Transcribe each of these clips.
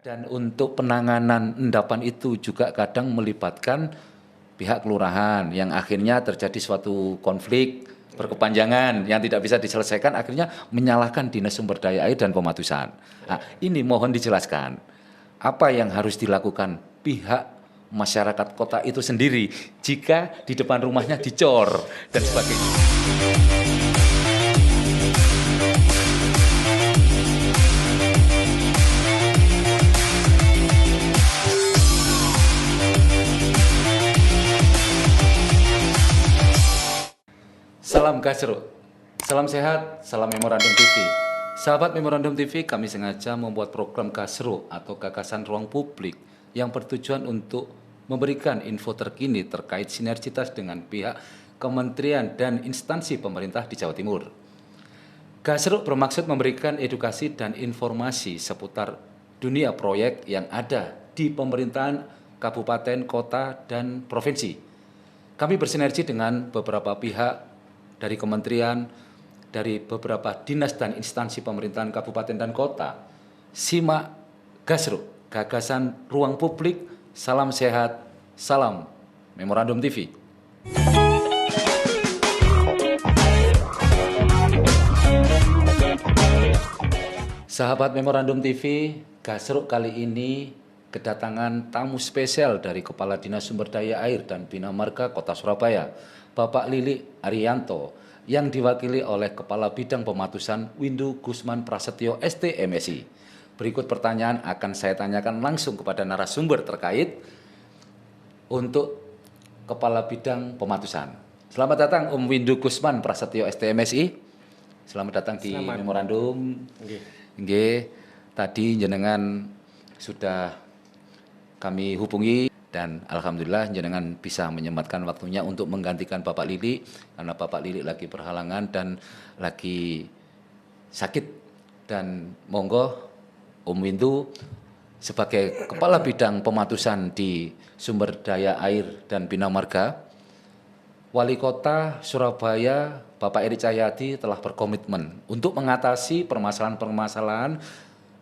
Dan untuk penanganan endapan itu juga kadang melibatkan pihak kelurahan yang akhirnya terjadi suatu konflik berkepanjangan yang tidak bisa diselesaikan, akhirnya menyalahkan Dinas Sumber Daya Air dan Pematusan. Nah, ini mohon dijelaskan apa yang harus dilakukan pihak masyarakat kota itu sendiri jika di depan rumahnya dicor dan sebagainya. Salam Gasro, salam sehat, salam Memorandum TV. Sahabat Memorandum TV, kami sengaja membuat program Gasro atau gagasan ruang publik yang bertujuan untuk memberikan info terkini terkait sinergitas dengan pihak kementerian dan instansi pemerintah di Jawa Timur. Gasro bermaksud memberikan edukasi dan informasi seputar dunia proyek yang ada di pemerintahan kabupaten, kota, dan provinsi. Kami bersinergi dengan beberapa pihak dari kementerian, dari beberapa dinas dan instansi pemerintahan kabupaten dan kota. Simak Gasro, gagasan ruang publik, salam sehat, salam Memorandum TV. Sahabat Memorandum TV, Gasro kali ini kedatangan tamu spesial dari Kepala Dinas Sumber Daya Air dan Bina Marga Kota Surabaya, Bapak Lili Arianto, yang diwakili oleh Kepala Bidang Pematusan Windu Gusman Prasetyo ST MSI. Berikut pertanyaan akan saya tanyakan langsung kepada narasumber terkait untuk Kepala Bidang Pematusan. Selamat datang Om Windu Gusman Prasetyo ST MSI. Selamat datang di Memorandum. Nggih, tadi jenengan sudah kami hubungi dan alhamdulillah jenengan bisa menyempatkan waktunya untuk menggantikan Bapak Lili karena Bapak Lili lagi berhalangan dan lagi sakit. Dan monggo Om Windu sebagai Kepala Bidang Pematusan di Sumber Daya Air dan Bina Marga, Wali Kota Surabaya Bapak Eri Cahyadi telah berkomitmen untuk mengatasi permasalahan-permasalahan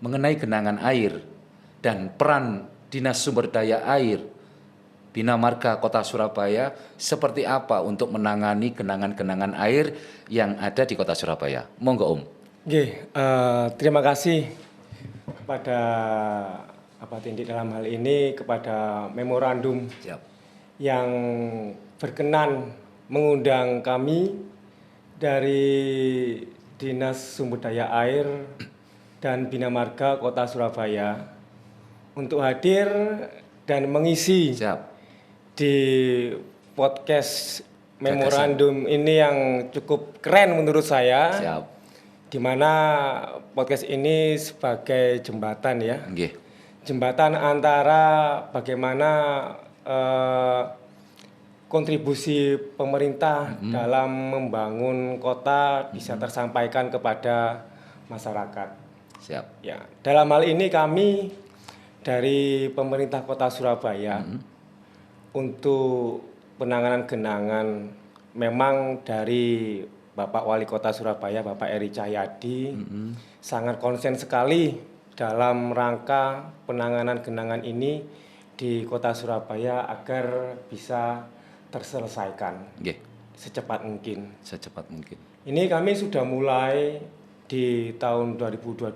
mengenai genangan air dan peran Dinas Sumber Daya Air Bina Marga Kota Surabaya seperti apa untuk menangani genangan-genangan air yang ada di Kota Surabaya. Monggo Om. Terima kasih kepada Bapak Tindik dalam hal ini, kepada Memorandum. Siap. Yang berkenan mengundang kami dari Dinas Sumber Daya Air dan Bina Marga Kota Surabaya untuk hadir dan mengisi di podcast Memorandum ini yang cukup keren menurut saya. Siap. Di mana podcast ini sebagai jembatan ya. Jembatan antara bagaimana kontribusi pemerintah dalam membangun kota bisa tersampaikan kepada masyarakat. Siap. Ya, dalam hal ini kami dari pemerintah Kota Surabaya untuk penanganan genangan memang dari Bapak Wali Kota Surabaya, Bapak Eri Cahyadi sangat konsen sekali dalam rangka penanganan genangan ini di Kota Surabaya agar bisa terselesaikan secepat mungkin. Secepat mungkin. Ini kami sudah mulai di tahun 2022.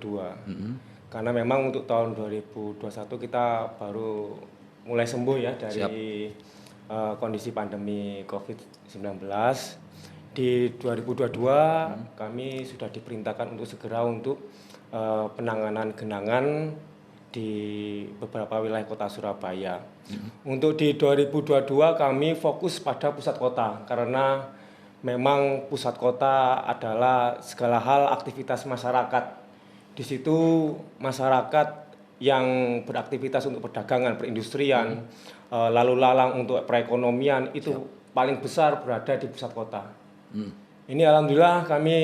Karena memang untuk tahun 2021 kita baru mulai sembuh ya dari kondisi pandemi COVID-19. Di 2022 kami sudah diperintahkan untuk segera untuk penanganan genangan di beberapa wilayah Kota Surabaya. Untuk di 2022 kami fokus pada pusat kota karena memang pusat kota adalah segala hal aktivitas masyarakat. Di situ masyarakat yang beraktivitas untuk perdagangan, perindustrian, lalu lalang untuk perekonomian itu paling besar berada di pusat kota. Ini alhamdulillah kami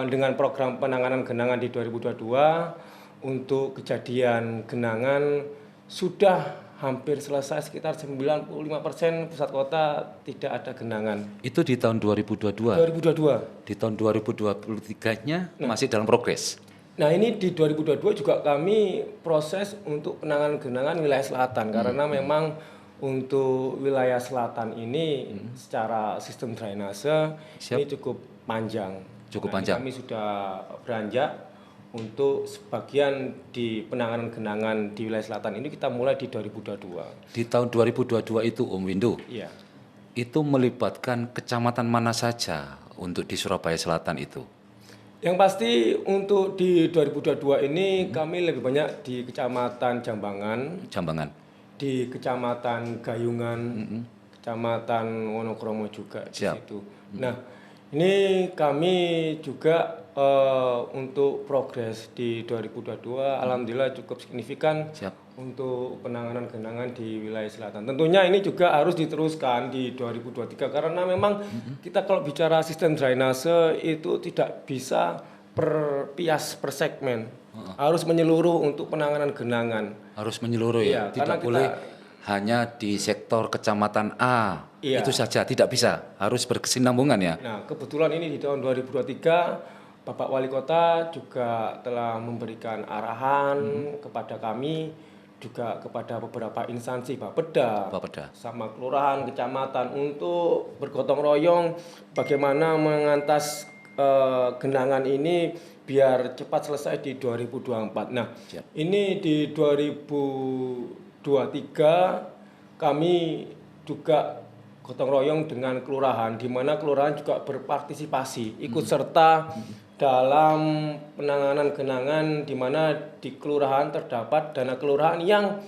dengan program penanganan genangan di 2022 untuk kejadian genangan sudah hampir selesai, sekitar 95% pusat kota tidak ada genangan. Itu di tahun 2022? 2022. Di tahun 2023-nya masih dalam progres? Nah ini di 2022 juga kami proses untuk penanganan genangan wilayah selatan karena memang untuk wilayah selatan ini secara sistem drainase Siap. ini cukup panjang. Cukup Nah, ini panjang. kami sudah beranjak untuk sebagian di penanganan genangan di wilayah selatan ini kita mulai di 2022. Di tahun 2022 itu Om Windu, Iya. itu melibatkan kecamatan mana saja untuk di Surabaya Selatan itu? Yang pasti untuk di 2022 ini kami lebih banyak di Kecamatan Jambangan, Jambangan. di Kecamatan Gayungan, Kecamatan Wonokromo juga di Siap. situ. Nah, ini kami juga untuk progres di 2022 alhamdulillah cukup signifikan Siap. untuk penanganan genangan di wilayah selatan. Tentunya ini juga harus diteruskan di 2023 karena memang kita kalau bicara sistem drainase itu tidak bisa per pias per segmen. Harus menyeluruh untuk penanganan genangan. Harus menyeluruh Iya, ya, karena tidak boleh hanya di sektor kecamatan A. Iya. Itu saja, tidak bisa. Harus berkesinambungan ya. Nah, kebetulan ini di tahun 2023 Bapak Wali Kota juga telah memberikan arahan kepada kami juga kepada beberapa instansi Bapeda, Bapeda. sama kelurahan, kecamatan untuk bergotong royong bagaimana mengantas genangan ini biar cepat selesai di 2024. Nah, Siap. ini di 2023 kami juga gotong royong dengan kelurahan, di mana kelurahan juga berpartisipasi, ikut serta dalam penanganan genangan, di mana di kelurahan terdapat dana kelurahan yang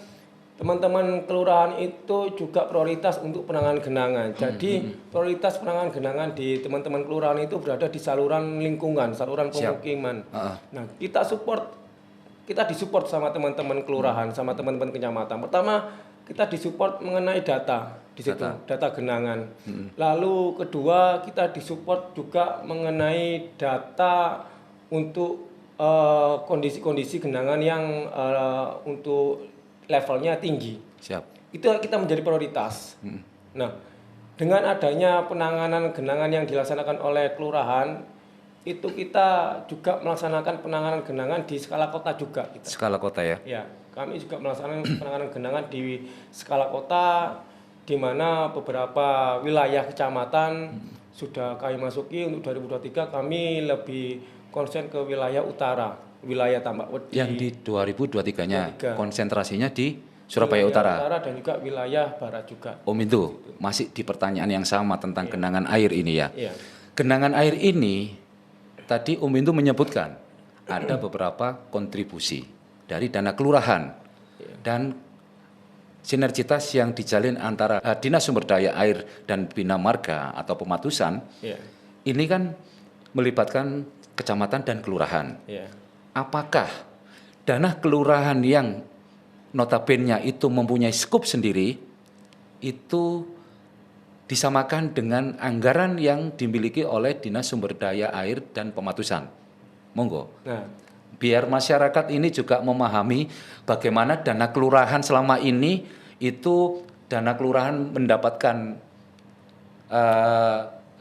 teman-teman kelurahan itu juga prioritas untuk penanganan genangan. Jadi prioritas penanganan genangan di teman-teman kelurahan itu berada di saluran lingkungan, saluran pemukiman. Nah, kita disupport sama teman-teman kelurahan, sama teman-teman kecamatan. Pertama, kita disupport mengenai data di situ, data genangan. Lalu kedua, kita disupport juga mengenai data untuk kondisi-kondisi genangan yang untuk levelnya tinggi. Siap. Itu kita menjadi prioritas. Nah, dengan adanya penanganan genangan yang dilaksanakan oleh kelurahan, itu kita juga melaksanakan penanganan genangan di skala kota juga. Skala kota ya. Ya, kami juga melaksanakan penanganan genangan di skala kota, di mana beberapa wilayah kecamatan sudah kami masuki. Untuk 2023 kami lebih konsen ke wilayah utara, wilayah Tambak Wedi. Yang di 2023-nya konsentrasinya di Surabaya Utara. Dan juga wilayah barat juga. Om itu masih di pertanyaan yang sama tentang genangan air ini ya. Iya. Genangan air ini tadi Om Windu menyebutkan ada beberapa kontribusi dari dana kelurahan dan sinergitas yang dijalin antara Dinas Sumber Daya Air dan Bina Marga atau Pematusan. Ini kan melibatkan kecamatan dan kelurahan. Apakah dana kelurahan yang notabene itu mempunyai skup sendiri itu disamakan dengan anggaran yang dimiliki oleh Dinas Sumber Daya Air dan Pematusan? Monggo. Nah, biar masyarakat ini juga memahami bagaimana dana kelurahan selama ini itu dana kelurahan mendapatkan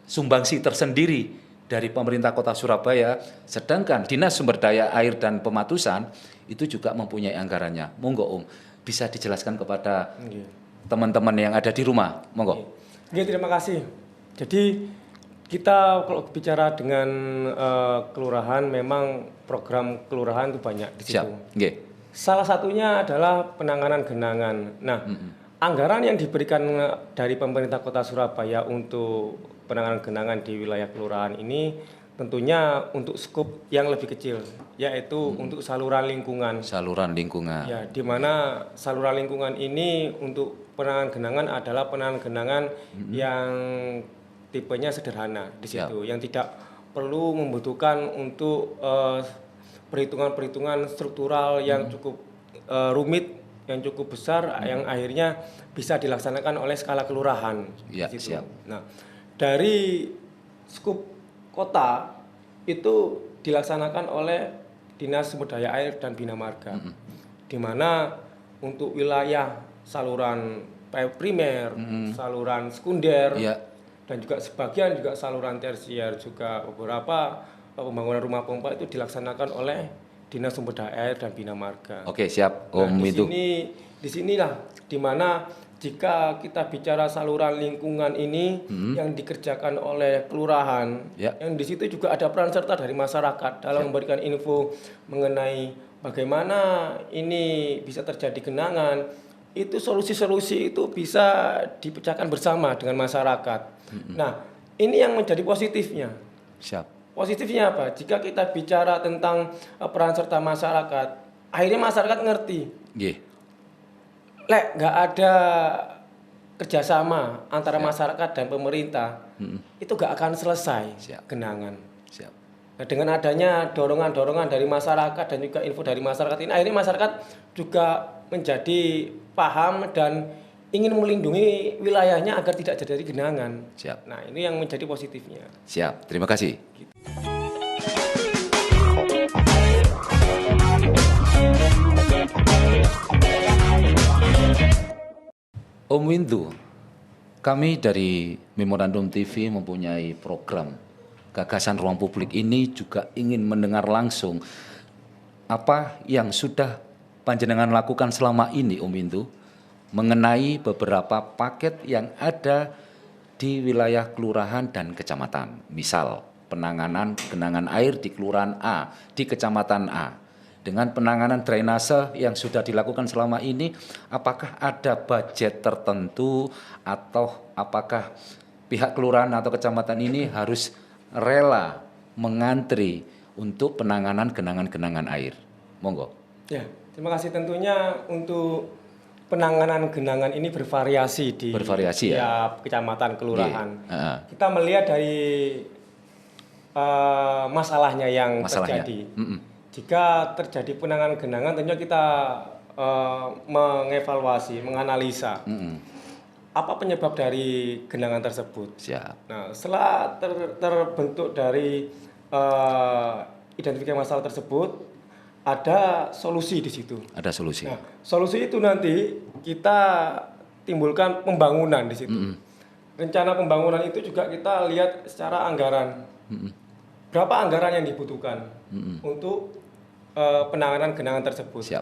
sumbangsi tersendiri dari pemerintah Kota Surabaya, sedangkan Dinas Sumber Daya Air dan Pematusan itu juga mempunyai anggarannya. Monggo Om, bisa dijelaskan kepada teman-teman yang ada di rumah. Monggo. Terima kasih. Jadi kita kalau bicara dengan kelurahan, memang program kelurahan itu banyak di situ. Siap. Salah satunya adalah penanganan genangan. Nah, anggaran yang diberikan dari pemerintah Kota Surabaya untuk penanganan genangan di wilayah kelurahan ini tentunya untuk skup yang lebih kecil, yaitu untuk saluran lingkungan. Saluran lingkungan. Ya, di mana saluran lingkungan ini untuk penanganan genangan adalah penanganan genangan yang tipenya sederhana di situ, yang tidak perlu membutuhkan untuk perhitungan-perhitungan struktural yang cukup rumit, yang cukup besar, yang akhirnya bisa dilaksanakan oleh skala kelurahan. Ya, di situ. siap. Nah, dari skup kota itu dilaksanakan oleh Dinas Sumber Daya Air dan Bina Marga, di mana untuk wilayah saluran primer, saluran sekunder, dan juga sebagian juga saluran tersier, juga beberapa pembangunan rumah pompa itu dilaksanakan oleh Dinas Sumber Daya Air dan Bina Marga. Oke, siap Nah, Om Windu. di sinilah di mana jika kita bicara saluran lingkungan ini yang dikerjakan oleh kelurahan, yang di situ juga ada peran serta dari masyarakat dalam memberikan info mengenai bagaimana ini bisa terjadi genangan. Itu solusi-solusi itu bisa dipecahkan bersama dengan masyarakat. Nah, ini yang menjadi positifnya. Siap. Positifnya apa? Jika kita bicara tentang peran serta masyarakat, akhirnya masyarakat ngerti. Lek nggak ada kerjasama antara masyarakat dan pemerintah, itu nggak akan selesai genangan. Nah, dengan adanya dorongan-dorongan dari masyarakat dan juga info dari masyarakat ini, akhirnya masyarakat juga menjadi paham dan ingin melindungi wilayahnya agar tidak terjadi genangan. Nah, ini yang menjadi positifnya. Siap, terima kasih. Om Windu, kami dari Memorandum TV mempunyai program gagasan ruang publik ini juga ingin mendengar langsung apa yang sudah panjenengan lakukan selama ini Om Windu mengenai beberapa paket yang ada di wilayah kelurahan dan kecamatan. Misal penanganan genangan air di kelurahan A, di kecamatan A. Dengan penanganan drainase yang sudah dilakukan selama ini, apakah ada budget tertentu atau apakah pihak kelurahan atau kecamatan ini harus rela mengantri untuk penanganan genangan-genangan air? Monggo. Ya, terima kasih. Tentunya untuk penanganan genangan ini bervariasi di setiap kecamatan kelurahan. Kita melihat dari masalahnya yang terjadi. Jika terjadi penanganan genangan, tentunya kita mengevaluasi, menganalisa apa penyebab dari genangan tersebut. Nah, setelah terbentuk dari identifikasi masalah tersebut, ada solusi di situ. Ada solusi. Nah, solusi itu nanti kita timbulkan pembangunan di situ. Rencana pembangunan itu juga kita lihat secara anggaran. Berapa anggaran yang dibutuhkan untuk penanganan genangan tersebut.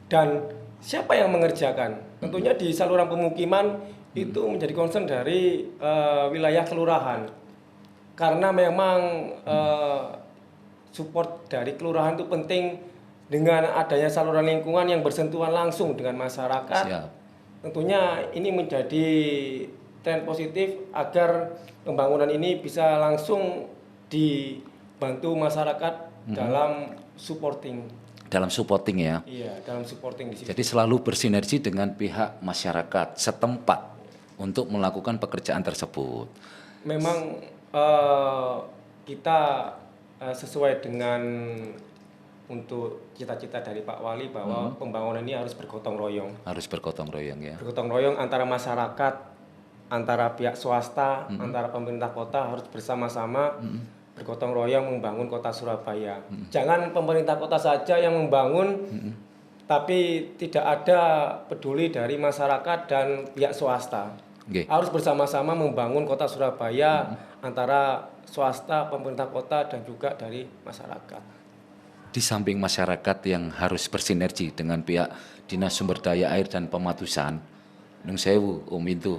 Dan siapa yang mengerjakan? Tentunya di saluran pemukiman itu menjadi concern dari wilayah kelurahan. Karena memang support dari kelurahan itu penting dengan adanya saluran lingkungan yang bersentuhan langsung dengan masyarakat. Tentunya ini menjadi tren positif agar pembangunan ini bisa langsung dibantu masyarakat dalam supporting. Dalam supporting ya. Iya, dalam supporting di sini. Jadi selalu bersinergi dengan pihak masyarakat setempat untuk melakukan pekerjaan tersebut. Memang kita sesuai dengan untuk cita-cita dari Pak Wali bahwa pembangunan ini harus bergotong royong. Harus bergotong royong ya. Bergotong royong antara masyarakat, antara pihak swasta, antara pemerintah kota harus bersama-sama bergotong royong membangun kota Surabaya. Jangan pemerintah kota saja yang membangun, tapi tidak ada peduli dari masyarakat dan pihak swasta. Harus bersama-sama membangun kota Surabaya antara swasta, pemerintah kota, dan juga dari masyarakat. Di samping masyarakat yang harus bersinergi dengan pihak Dinas Sumber Daya Air dan Pematusan, Nung Sewu, Om Windu,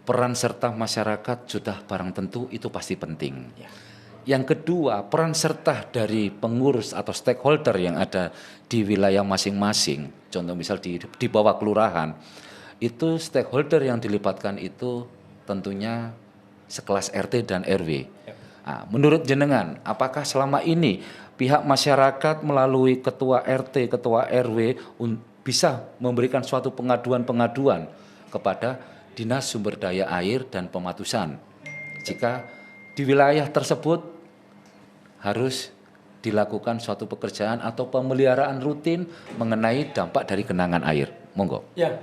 peran serta masyarakat sudah barang tentu itu pasti penting. Yang kedua, peran serta dari pengurus atau stakeholder yang ada di wilayah masing-masing, contoh misal di bawah kelurahan, itu stakeholder yang dilibatkan itu tentunya sekelas RT dan RW. Nah, menurut jenengan, apakah selama ini pihak masyarakat melalui ketua RT, ketua RW bisa memberikan suatu pengaduan-pengaduan kepada Dinas Sumber Daya Air dan Pematusan jika di wilayah tersebut harus dilakukan suatu pekerjaan atau pemeliharaan rutin mengenai dampak dari genangan air? Monggo. Ya,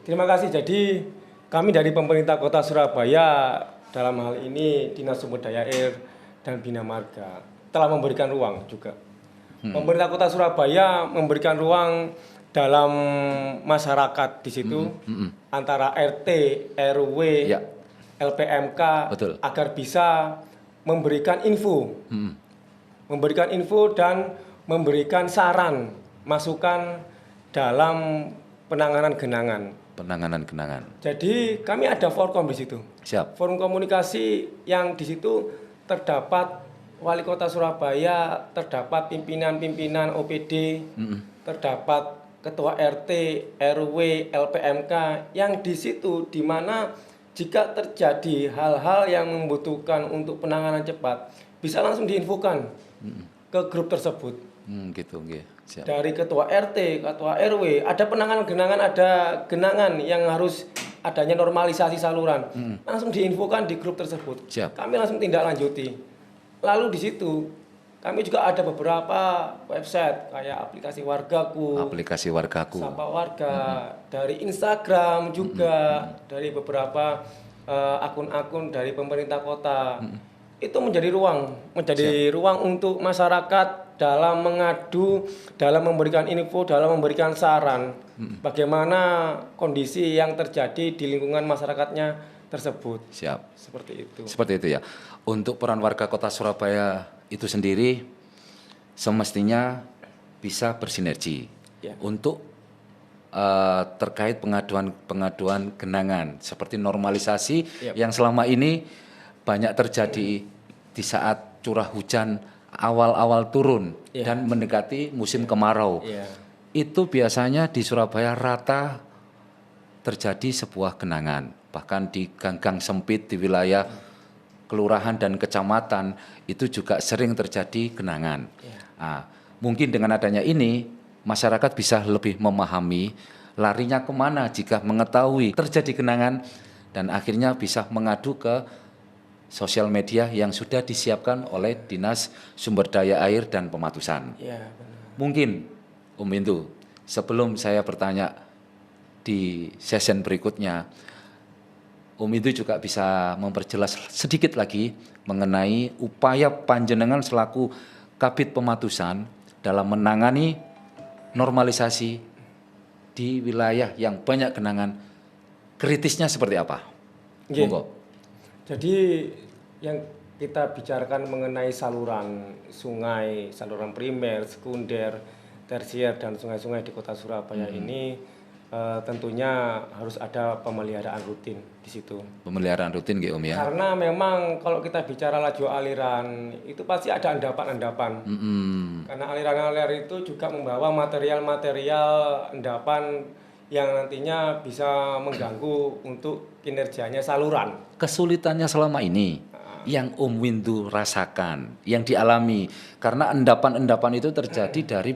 terima kasih. Jadi kami dari pemerintah Kota Surabaya dalam hal ini Dinas Sumber Daya Air dan Bina Marga telah memberikan ruang juga. Pemerintah Kota Surabaya memberikan ruang dalam masyarakat di situ antara RT, RW, LPMK agar bisa memberikan info, memberikan info dan memberikan saran, masukan dalam penanganan genangan. Penanganan genangan. Jadi kami ada forum di situ. Siap. Forum komunikasi yang di situ terdapat Wali Kota Surabaya, terdapat pimpinan-pimpinan OPD, terdapat Ketua RT, RW, LPMK yang di situ di mana jika terjadi hal-hal yang membutuhkan untuk penanganan cepat bisa langsung diinfokan ke grup tersebut. Gitu, siap. Dari Ketua RT, Ketua RW, ada penanganan genangan, ada genangan yang harus adanya normalisasi saluran. Langsung diinfokan di grup tersebut. Siap. Kami langsung tindak lanjuti. Lalu di situ kami juga ada beberapa website kayak aplikasi Wargaku, Sapa Warga, dari Instagram juga, dari beberapa akun-akun dari pemerintah kota. Itu menjadi ruang untuk masyarakat dalam mengadu, dalam memberikan info, dalam memberikan saran bagaimana kondisi yang terjadi di lingkungan masyarakatnya tersebut. Siap. Seperti itu. Seperti itu ya. Untuk peran warga Kota Surabaya itu sendiri semestinya bisa bersinergi untuk terkait pengaduan genangan seperti normalisasi yang selama ini banyak terjadi di saat curah hujan awal-awal turun dan mendekati musim kemarau. Itu biasanya di Surabaya rata terjadi sebuah genangan, bahkan di gang-gang sempit di wilayah kelurahan dan kecamatan itu juga sering terjadi genangan. Nah, mungkin dengan adanya ini masyarakat bisa lebih memahami larinya kemana jika mengetahui terjadi genangan dan akhirnya bisa mengadu ke sosial media yang sudah disiapkan oleh Dinas Sumber Daya Air dan Pematusan. Mungkin Om Windu, sebelum saya bertanya di session berikutnya, Om Windu juga bisa memperjelas sedikit lagi mengenai upaya panjenengan selaku Kabid Pematusan dalam menangani normalisasi di wilayah yang banyak genangan, kritisnya seperti apa? Monggo. Jadi yang kita bicarakan mengenai saluran sungai, saluran primer, sekunder, tersier dan sungai-sungai di Kota Surabaya ini tentunya harus ada pemeliharaan rutin di situ. Pemeliharaan rutin nggih Om ya. Karena memang kalau kita bicara laju aliran itu pasti ada endapan-endapan. Karena aliran-aliran itu juga membawa material-material endapan yang nantinya bisa mengganggu untuk kinerjanya saluran. Kesulitannya selama ini yang Om Windu rasakan, yang dialami karena endapan-endapan itu terjadi dari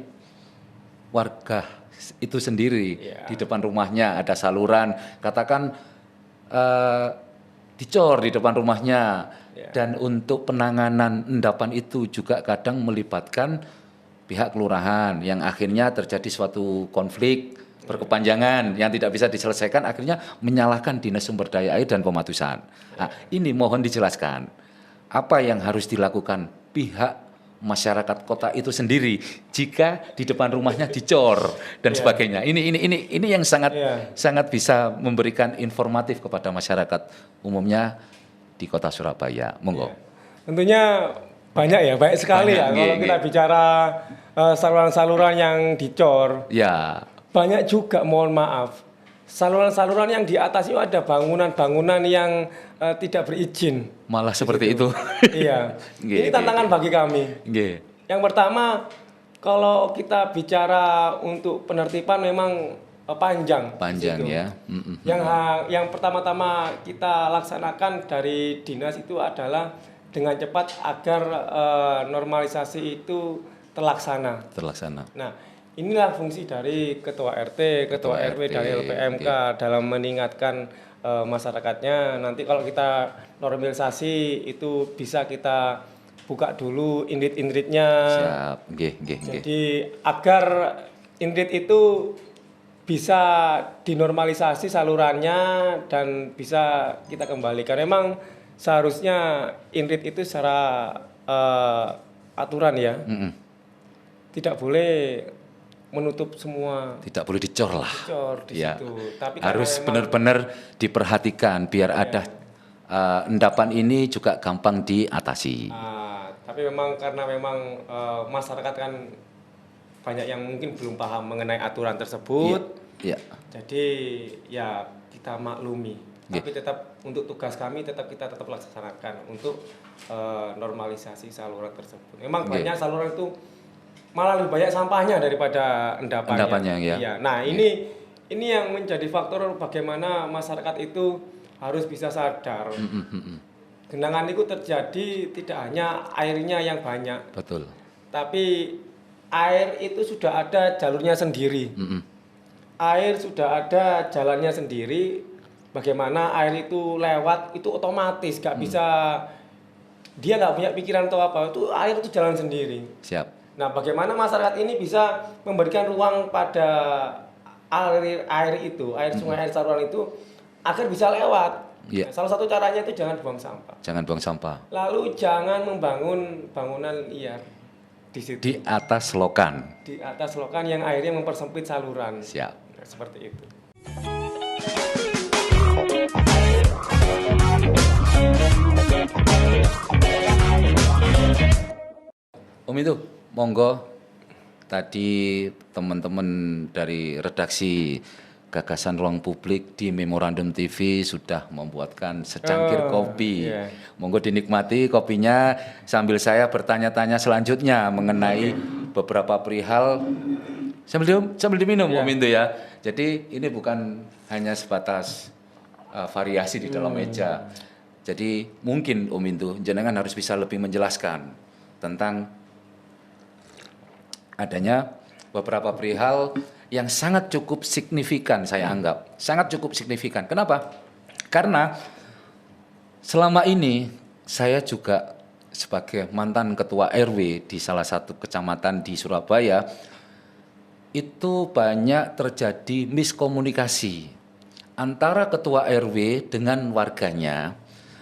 warga itu sendiri. Di depan rumahnya ada saluran, katakan dicor di depan rumahnya. Dan untuk penanganan endapan itu juga kadang melibatkan pihak kelurahan yang akhirnya terjadi suatu konflik berkepanjangan yang tidak bisa diselesaikan, akhirnya menyalahkan Dinas Sumber Daya Air dan Pematusan. Nah, ini mohon dijelaskan apa yang harus dilakukan pihak masyarakat kota itu sendiri jika di depan rumahnya dicor dan sebagainya. Ini yang sangat bisa memberikan informatif kepada masyarakat umumnya di Kota Surabaya. Monggo. Tentunya banyak sekali kalau kita bicara saluran-saluran yang dicor. Banyak juga, mohon maaf, saluran-saluran yang di atas itu ada bangunan-bangunan yang tidak berizin. Malah seperti itu. Iya. Ini tantangan bagi kami. Yang pertama, kalau kita bicara untuk penertiban memang panjang ya. Yang pertama-tama kita laksanakan dari dinas itu adalah dengan cepat agar normalisasi itu terlaksana. Nah, inilah fungsi dari Ketua RT, Ketua RW, dari LPMK dalam mengingatkan masyarakatnya. Nanti kalau kita normalisasi itu bisa kita buka dulu indrit-indritnya. Jadi agar indrit itu bisa dinormalisasi salurannya dan bisa kita kembalikan. Memang seharusnya indrit itu secara aturan ya, tidak boleh menutup semua. Tidak boleh dicor lah. Di situ. Tapi harus benar-benar diperhatikan biar ada endapan ini juga gampang diatasi. Tapi memang karena memang masyarakat kan banyak yang mungkin belum paham mengenai aturan tersebut. Iya. Jadi ya kita maklumi. Tapi tetap untuk tugas kami kita tetap laksanakan untuk normalisasi saluran tersebut. Memang banyak saluran itu malah lebih banyak sampahnya daripada endapannya. Ya. Iya. Nah, ini yang menjadi faktor bagaimana masyarakat itu harus bisa sadar. Genangan itu terjadi tidak hanya airnya yang banyak. Betul. Tapi air itu sudah ada jalurnya sendiri. Air sudah ada jalannya sendiri. Bagaimana air itu lewat itu otomatis, gak bisa, dia nggak punya pikiran atau apa, itu air itu jalan sendiri. Siap. Nah, bagaimana masyarakat ini bisa memberikan ruang pada air itu, air sungai, air saluran itu agar bisa lewat. Nah, salah satu caranya itu jangan buang sampah. Jangan buang sampah. Lalu jangan membangun bangunan liar di situ. Di atas lokan. Di atas lokan yang akhirnya mempersempit saluran. Siap. Nah, seperti itu. Om itu, monggo tadi teman-teman dari redaksi Gagasan Ruang Publik di Memorandum TV sudah membuatkan secangkir kopi. Monggo dinikmati kopinya sambil saya bertanya-tanya selanjutnya mengenai beberapa perihal sambil diminum Om Indu ya. Jadi ini bukan hanya sebatas variasi di dalam meja. Jadi mungkin Om Indu jenengan harus bisa lebih menjelaskan tentang adanya beberapa perihal yang sangat cukup signifikan saya anggap. Sangat cukup signifikan. Kenapa? Karena selama ini saya juga sebagai mantan ketua RW di salah satu kecamatan di Surabaya itu banyak terjadi miskomunikasi antara ketua RW dengan warganya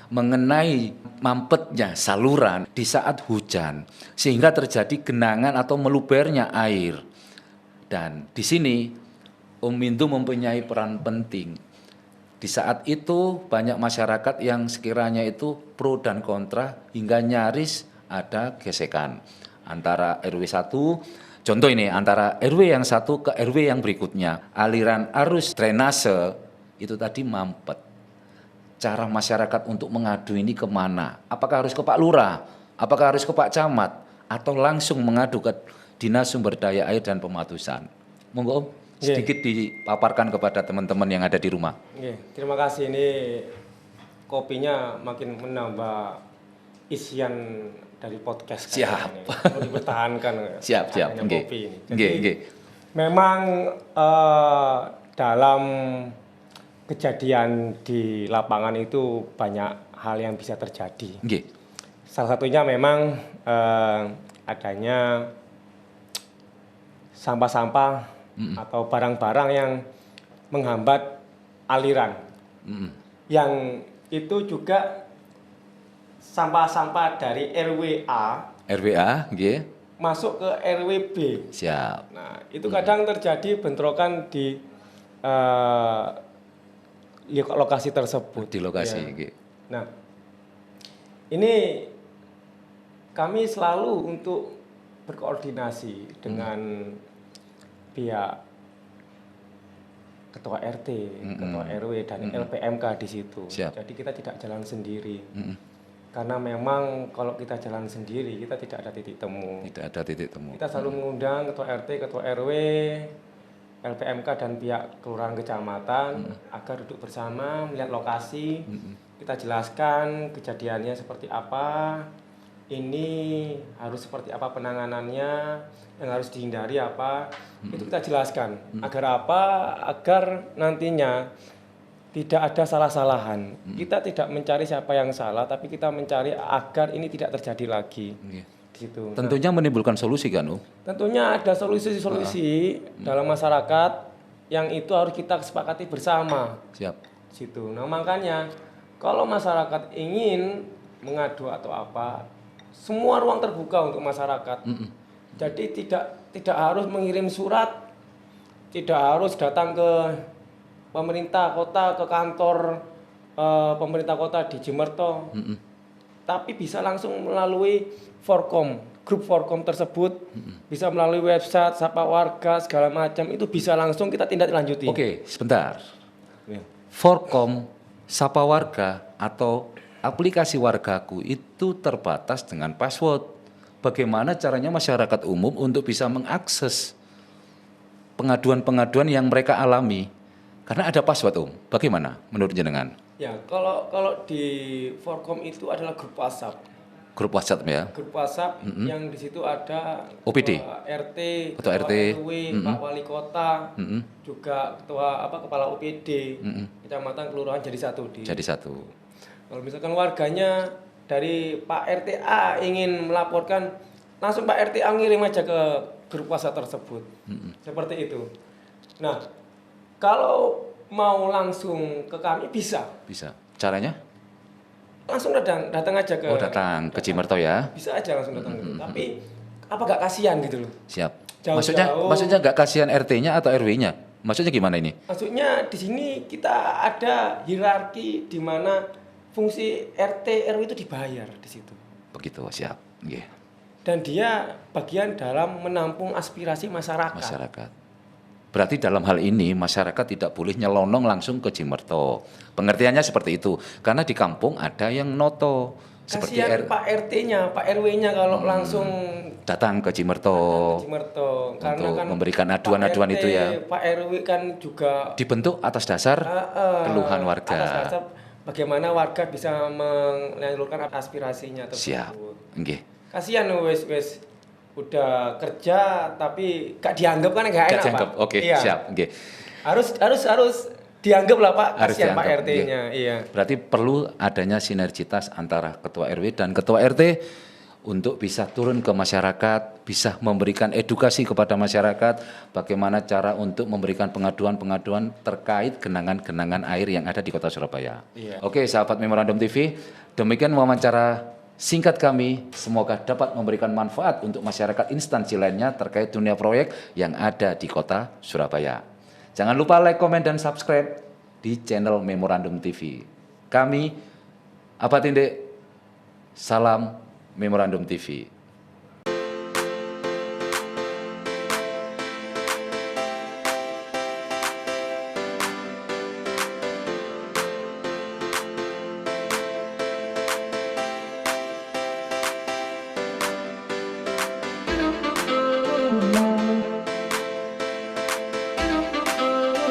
mengenai mampetnya saluran di saat hujan sehingga terjadi genangan atau melubernya air. Dan di sini Om Indu mempunyai peran penting. Di saat itu banyak masyarakat yang sekiranya itu pro dan kontra hingga nyaris ada gesekan antara RW 1, contoh ini antara RW yang satu ke RW yang berikutnya. Aliran arus drainase itu tadi mampet. Cara masyarakat untuk mengadu ini kemana? Apakah harus ke Pak Lurah? Apakah harus ke Pak Camat? Atau langsung mengadu ke Dinas Sumber Daya Air dan Pematusan? Monggo Om, sedikit dipaparkan kepada teman-teman yang ada di rumah. Terima kasih, ini kopinya makin menambah isian dari podcast. Siap. Perlu dipertahankan. Siap. Kopi ini. Jadi, memang dalam kejadian di lapangan itu banyak hal yang bisa terjadi. Salah satunya memang adanya sampah-sampah atau barang-barang yang menghambat aliran. Yang itu juga sampah-sampah dari RW A masuk ke RW B. Siap. Nah, itu kadang terjadi bentrokan di lokasi tersebut. Di lokasi. Nah, ini kami selalu untuk berkoordinasi dengan pihak ketua RT, ketua RW dan LPMK di situ. Siap. Jadi kita tidak jalan sendiri. Karena memang kalau kita jalan sendiri kita tidak ada titik temu. Tidak ada titik temu. Kita selalu mengundang ketua RT, ketua RW, LPMK dan pihak kelurahan kecamatan agar duduk bersama melihat lokasi. Kita jelaskan kejadiannya seperti apa. Ini harus seperti apa penanganannya, yang harus dihindari apa, itu kita jelaskan. Agar apa? Agar nantinya tidak ada salah-salahan. Kita tidak mencari siapa yang salah, tapi kita mencari agar ini tidak terjadi lagi. Gitu. Tentunya menimbulkan solusi kan, Om? Tentunya ada solusi-solusi dalam masyarakat yang itu harus kita sepakati bersama. Siap. Situ. Nah, makanya kalau masyarakat ingin mengadu atau apa, semua ruang terbuka untuk masyarakat. Jadi tidak harus mengirim surat, tidak harus datang ke pemerintah kota, ke kantor pemerintah kota di Jimmerto. Tapi bisa langsung melalui Forkom, grup Forkom tersebut, bisa melalui website, sapa warga segala macam itu bisa langsung kita tindak lanjuti. Oke, sebentar. Ya. Forkom, sapa warga atau aplikasi wargaku itu terbatas dengan password. Bagaimana caranya masyarakat umum untuk bisa mengakses pengaduan-pengaduan yang mereka alami? Karena ada password, Om. Bagaimana menurut jenengan? Ya, kalau di Forkom itu adalah grup WhatsApp. Grup WhatsApp ya? Grup WhatsApp yang di situ ada OPD? ketua RT, Ketua RT, RW, Pak Wali Kota, juga kepala OPD, kecamatan, kelurahan jadi satu di. Jadi satu. Kalau misalkan warganya dari Pak RT A ingin melaporkan, langsung Pak RT A ngirim aja ke grup WhatsApp tersebut. Seperti itu. Nah, kalau mau langsung ke kami bisa. Bisa. Caranya? Langsung datang aja ke. Oh, datang ke Cimerto ya? Bisa aja langsung datang gitu. Tapi apa gak kasihan gitu loh? Siap. Jauh-jauh. Maksudnya nggak kasihan RT-nya atau RW-nya? Maksudnya gimana ini? Maksudnya di sini kita ada hierarki di mana fungsi RT RW itu dibayar di situ. Begitu, siap. Nggih. Dan dia bagian dalam menampung aspirasi masyarakat. Berarti dalam hal ini masyarakat tidak boleh nyelonong langsung ke Cimerto. Pengertiannya seperti itu. Karena di kampung ada yang noto. Seperti Kasihan Pak RT-nya, Pak RW-nya kalau langsung datang ke Cimerto. Karena untuk kan memberikan aduan-aduan itu ya. Pak RW kan juga dibentuk atas dasar keluhan warga. Atas dasar bagaimana warga bisa menyalurkan aspirasinya tersebut. Siap. Nggih. Kasihan wes udah kerja tapi gak dianggap kan gak enak, dianggap. Pak. Oke, iya. Siap. Nggih. Harus dianggap lah Pak, kasihan Pak dianggap. RT-nya. Iya. Berarti perlu adanya sinergitas antara ketua RW dan ketua RT untuk bisa turun ke masyarakat, bisa memberikan edukasi kepada masyarakat bagaimana cara untuk memberikan pengaduan-pengaduan terkait genangan-genangan air yang ada di Kota Surabaya. Iya. Oke, sahabat Memorandum TV, demikian wawancara singkat kami, semoga dapat memberikan manfaat untuk masyarakat instansi lainnya terkait dunia proyek yang ada di Kota Surabaya. Jangan lupa like, komen, dan subscribe di channel Memorandum TV. Kami, Abah Tinde, salam Memorandum TV.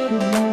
Thank you.